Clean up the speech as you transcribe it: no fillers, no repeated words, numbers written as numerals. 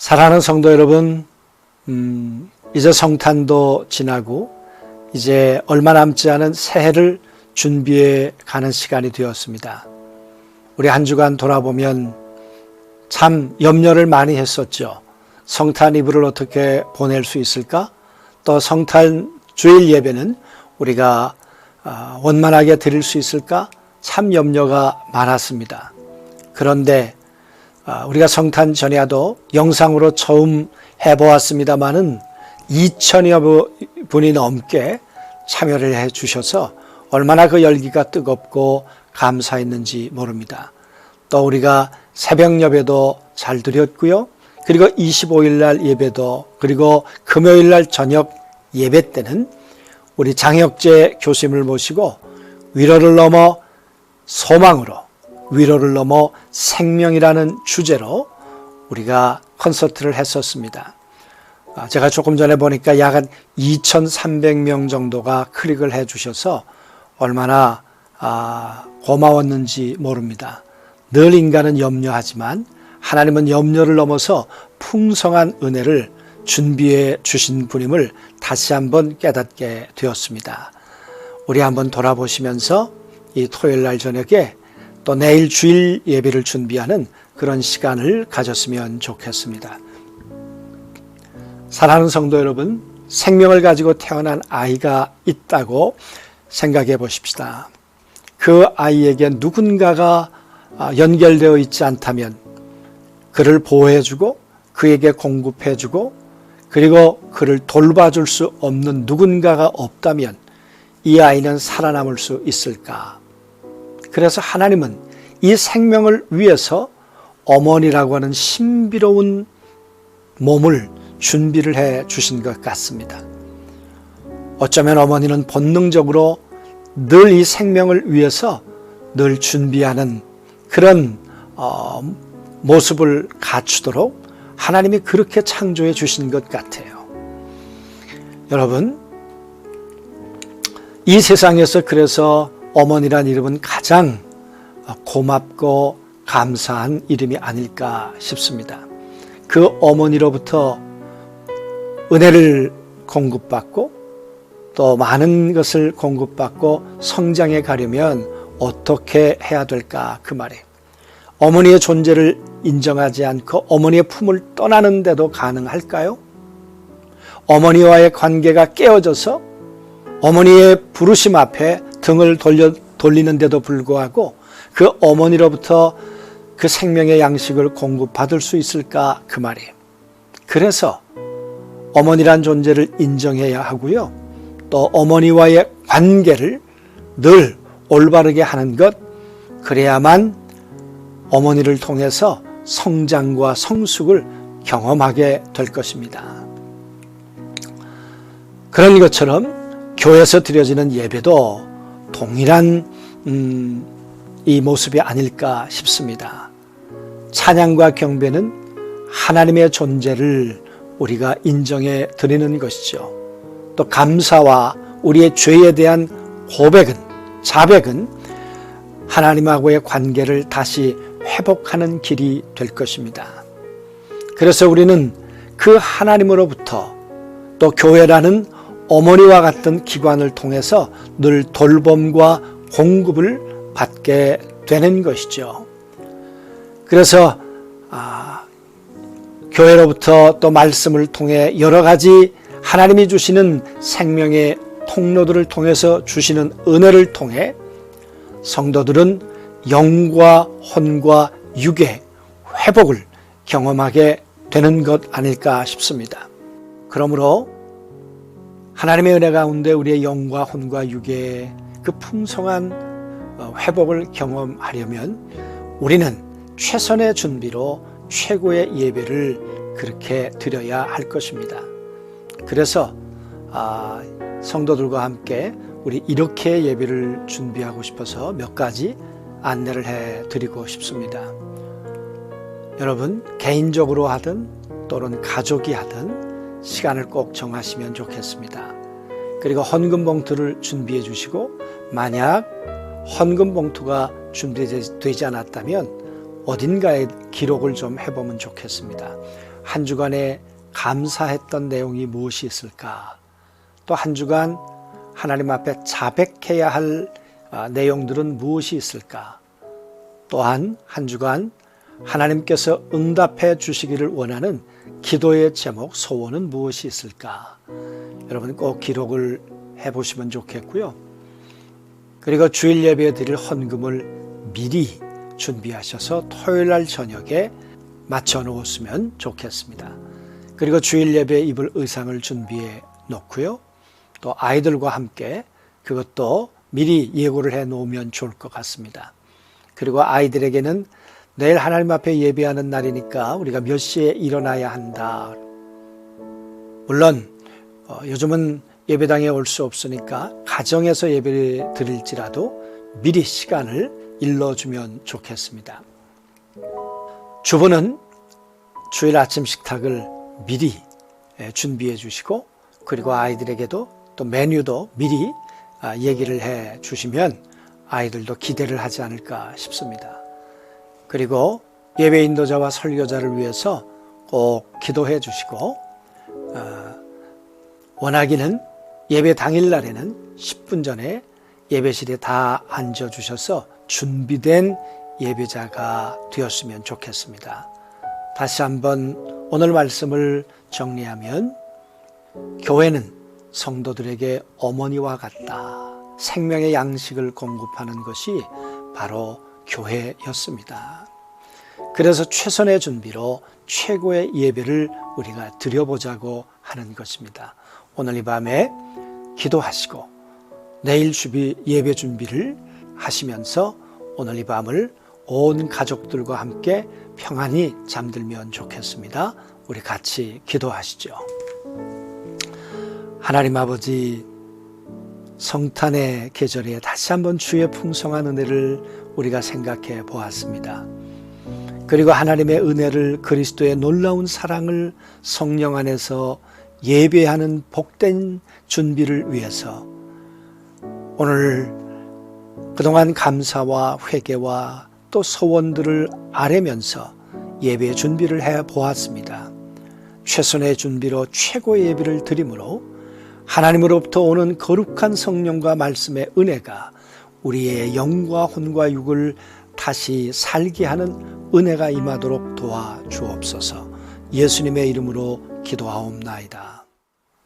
사랑하는 성도 여러분, 이제 성탄도 지나고 이제 얼마 남지 않은 새해를 준비해 가는 시간이 되었습니다. 우리 한 주간 돌아보면 참 염려를 많이 했었죠. 성탄 이브를 어떻게 보낼 수 있을까? 또 성탄 주일 예배는 우리가 원만하게 드릴 수 있을까? 참 염려가 많았습니다. 그런데 우리가 성탄 전야도 영상으로 처음 해보았습니다마는 2,000여 분이 넘게 참여를 해 주셔서 얼마나 그 열기가 뜨겁고 감사했는지 모릅니다. 또 우리가 새벽 예배도 잘 드렸고요. 그리고 25일 날 예배도, 그리고 금요일 날 저녁 예배 때는 우리 장혁재 교수님을 모시고 위로를 넘어 소망으로, 위로를 넘어 생명이라는 주제로 우리가 콘서트를 했었습니다. 제가 조금 전에 보니까 약 한 2,300명 정도가 클릭을 해 주셔서 얼마나 고마웠는지 모릅니다. 늘 인간은 염려하지만 하나님은 염려를 넘어서 풍성한 은혜를 준비해 주신 분임을 다시 한번 깨닫게 되었습니다. 우리 한번 돌아보시면서 이 토요일 날 저녁에 또 내일 주일 예배를 준비하는 그런 시간을 가졌으면 좋겠습니다. 사랑하는 성도 여러분, 생명을 가지고 태어난 아이가 있다고 생각해 보십시다. 그 아이에게 누군가가 연결되어 있지 않다면 그를 보호해주고 그에게 공급해주고 그리고 그를 돌봐줄 수 없는 누군가가 없다면 이 아이는 살아남을 수 있을까? 그래서 하나님은 이 생명을 위해서 어머니라고 하는 신비로운 몸을 준비를 해 주신 것 같습니다. 어쩌면 어머니는 본능적으로 늘 이 생명을 위해서 늘 준비하는 그런 모습을 갖추도록 하나님이 그렇게 창조해 주신 것 같아요. 여러분, 이 세상에서 그래서 어머니란 이름은 가장 고맙고 감사한 이름이 아닐까 싶습니다. 그 어머니로부터 은혜를 공급받고 또 많은 것을 공급받고 성장해 가려면 어떻게 해야 될까? 그 말이에요. 어머니의 존재를 인정하지 않고 어머니의 품을 떠나는데도 가능할까요? 어머니와의 관계가 깨어져서 어머니의 부르심 앞에 등을 돌리는데도 불구하고 그 어머니로부터 그 생명의 양식을 공급받을 수 있을까? 그 말이에요. 그래서 어머니란 존재를 인정해야 하고요. 또 어머니와의 관계를 늘 올바르게 하는 것, 그래야만 어머니를 통해서 성장과 성숙을 경험하게 될 것입니다. 그런 것처럼 교회에서 드려지는 예배도 동일한 이 모습이 아닐까 싶습니다. 찬양과 경배는 하나님의 존재를 우리가 인정해 드리는 것이죠. 또 감사와 우리의 죄에 대한 고백은, 자백은 하나님하고의 관계를 다시 회복하는 길이 될 것입니다. 그래서 우리는 그 하나님으로부터 또 교회라는 어머니와 같은 기관을 통해서 늘 돌봄과 공급을 받게 되는 것이죠. 그래서 교회로부터 또 말씀을 통해 여러 가지 하나님이 주시는 생명의 통로들을 통해서 주시는 은혜를 통해 성도들은 영과 혼과 육의 회복을 경험하게 되는 것 아닐까 싶습니다. 그러므로 하나님의 은혜 가운데 우리의 영과 혼과 육의 그 풍성한 회복을 경험하려면 우리는 최선의 준비로 최고의 예배를 그렇게 드려야 할 것입니다. 그래서 성도들과 함께 우리 이렇게 예배를 준비하고 싶어서 몇 가지 안내를 해드리고 싶습니다. 여러분, 개인적으로 하든 또는 가족이 하든 시간을 꼭 정하시면 좋겠습니다. 그리고 헌금 봉투를 준비해 주시고 만약 헌금 봉투가 준비되지 않았다면 어딘가에 기록을 좀 해보면 좋겠습니다. 한 주간에 감사했던 내용이 무엇이 있을까? 또 한 주간 하나님 앞에 자백해야 할 내용들은 무엇이 있을까? 또한 한 주간 하나님께서 응답해 주시기를 원하는 기도의 제목, 소원은 무엇이 있을까? 여러분 꼭 기록을 해보시면 좋겠고요. 그리고 주일 예배에 드릴 헌금을 미리 준비하셔서 토요일 날 저녁에 맞춰 놓으시면 좋겠습니다. 그리고 주일 예배에 입을 의상을 준비해 놓고요. 또 아이들과 함께 그것도 미리 예고를 해 놓으면 좋을 것 같습니다. 그리고 아이들에게는 내일 하나님 앞에 예배하는 날이니까 우리가 몇 시에 일어나야 한다. 물론 요즘은 예배당에 올 수 없으니까 가정에서 예배를 드릴지라도 미리 시간을 일러주면 좋겠습니다. 주부는 주일 아침 식탁을 미리 준비해 주시고 그리고 아이들에게도 또 메뉴도 미리 얘기를 해 주시면 아이들도 기대를 하지 않을까 싶습니다. 그리고 예배 인도자와 설교자를 위해서 꼭 기도해 주시고 원하기는 예배 당일날에는 10분 전에 예배실에 다 앉아주셔서 준비된 예배자가 되었으면 좋겠습니다. 다시 한번 오늘 말씀을 정리하면 교회는 성도들에게 어머니와 같다. 생명의 양식을 공급하는 것이 바로 교회였습니다. 그래서 최선의 준비로 최고의 예배를 우리가 드려보자고 하는 것입니다. 오늘 이 밤에 기도하시고 내일 예배 준비를 하시면서 오늘 이 밤을 온 가족들과 함께 평안히 잠들면 좋겠습니다. 우리 같이 기도하시죠. 하나님 아버지, 성탄의 계절에 다시 한번 주의 풍성한 은혜를 우리가 생각해 보았습니다. 그리고 하나님의 은혜를, 그리스도의 놀라운 사랑을 성령 안에서 예배하는 복된 준비를 위해서 오늘 그동안 감사와 회개와 또 소원들을 아뢰면서 예배 준비를 해 보았습니다. 최선의 준비로 최고의 예배를 드림으로 하나님으로부터 오는 거룩한 성령과 말씀의 은혜가 우리의 영과 혼과 육을 다시 살게 하는 은혜가 임하도록 도와주옵소서. 예수님의 이름으로 기도하옵나이다.